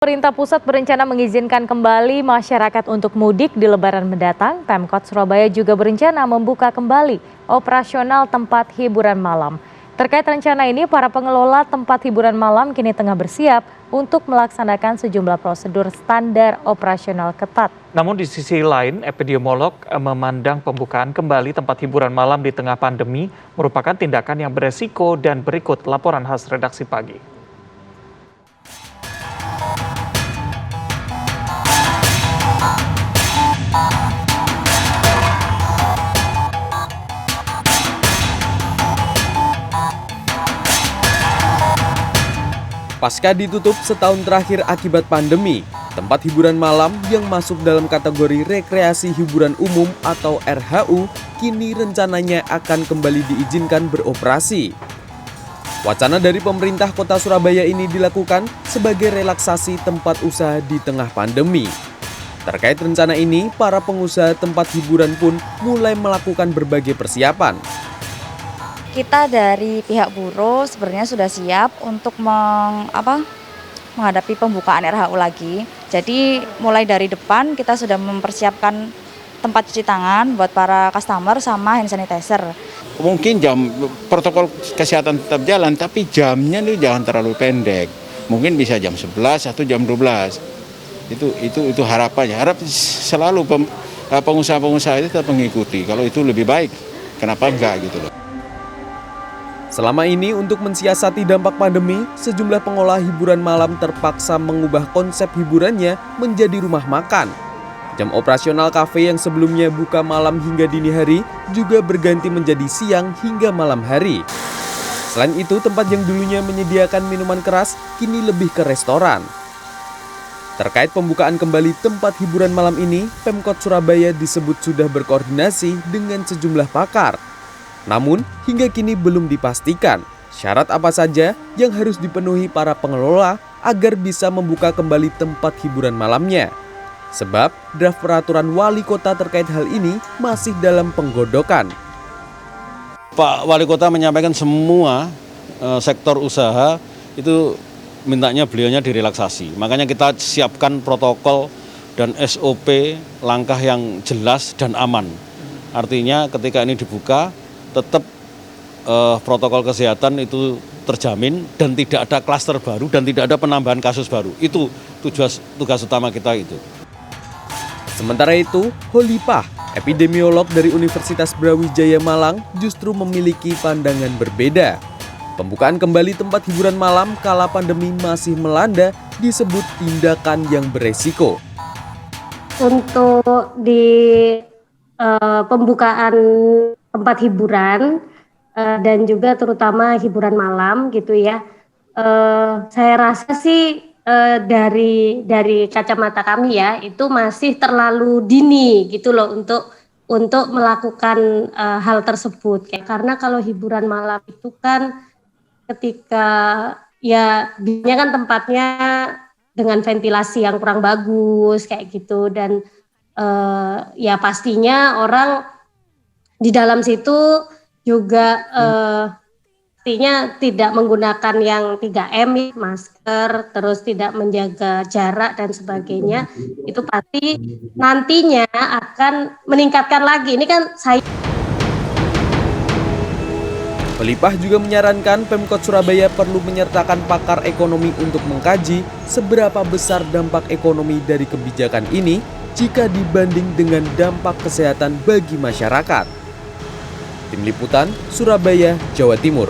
Pemerintah pusat berencana mengizinkan kembali masyarakat untuk mudik di Lebaran mendatang. Pemkot Surabaya juga berencana membuka kembali operasional tempat hiburan malam. Terkait rencana ini, para pengelola tempat hiburan malam kini tengah bersiap untuk melaksanakan sejumlah prosedur standar operasional ketat. Namun di sisi lain, epidemiolog memandang pembukaan kembali tempat hiburan malam di tengah pandemi merupakan tindakan yang beresiko dan berikut laporan khas redaksi pagi. Pasca ditutup setahun terakhir akibat pandemi, tempat hiburan malam yang masuk dalam kategori rekreasi hiburan umum atau RHU kini rencananya akan kembali diizinkan beroperasi. Wacana dari pemerintah kota Surabaya ini dilakukan sebagai relaksasi tempat usaha di tengah pandemi. Terkait rencana ini, para pengusaha tempat hiburan pun mulai melakukan berbagai persiapan. Kita dari pihak buruh sebenarnya sudah siap untuk menghadapi pembukaan RHU lagi. Jadi mulai dari depan kita sudah mempersiapkan tempat cuci tangan buat para customer sama hand sanitizer. Mungkin jam protokol kesehatan tetap jalan, tapi jamnya itu jangan terlalu pendek. Mungkin bisa jam 11 atau jam 12. Itu harapannya. Harap selalu pengusaha-pengusaha itu tetap mengikuti. Kalau itu lebih baik, kenapa enggak gitu loh. Selama ini untuk mensiasati dampak pandemi, sejumlah pengolah hiburan malam terpaksa mengubah konsep hiburannya menjadi rumah makan. Jam operasional kafe yang sebelumnya buka malam hingga dini hari juga berganti menjadi siang hingga malam hari. Selain itu, tempat yang dulunya menyediakan minuman keras kini lebih ke restoran. Terkait pembukaan kembali tempat hiburan malam ini, Pemkot Surabaya disebut sudah berkoordinasi dengan sejumlah pakar. Namun, hingga kini belum dipastikan syarat apa saja yang harus dipenuhi para pengelola agar bisa membuka kembali tempat hiburan malamnya. Sebab draft peraturan wali kota terkait hal ini masih dalam penggodokan. Pak Wali Kota menyampaikan semua sektor usaha itu mintanya beliaunya direlaksasi. Makanya kita siapkan protokol dan SOP langkah yang jelas dan aman. Artinya ketika ini dibuka, tetap protokol kesehatan itu terjamin dan tidak ada klaster baru dan tidak ada penambahan kasus baru. Itu tugas utama kita itu. Sementara itu, Holipah, epidemiolog dari Universitas Brawijaya Malang justru memiliki pandangan berbeda. Pembukaan kembali tempat hiburan malam kala pandemi masih melanda disebut tindakan yang beresiko. Untuk di pembukaan tempat hiburan dan juga terutama hiburan malam gitu ya, saya rasa sih dari kacamata kami ya itu masih terlalu dini gitu loh untuk melakukan hal tersebut. Karena kalau hiburan malam itu kan ketika ya biasanya kan tempatnya dengan ventilasi yang kurang bagus kayak gitu, dan ya pastinya orang di dalam situ juga pastinya tidak menggunakan yang 3M, masker, terus tidak menjaga jarak dan sebagainya. Itu pasti nantinya akan meningkatkan lagi. Ini kan Holipah juga menyarankan Pemkot Surabaya perlu menyertakan pakar ekonomi untuk mengkaji seberapa besar dampak ekonomi dari kebijakan ini jika dibanding dengan dampak kesehatan bagi masyarakat. Tim Liputan, Surabaya, Jawa Timur.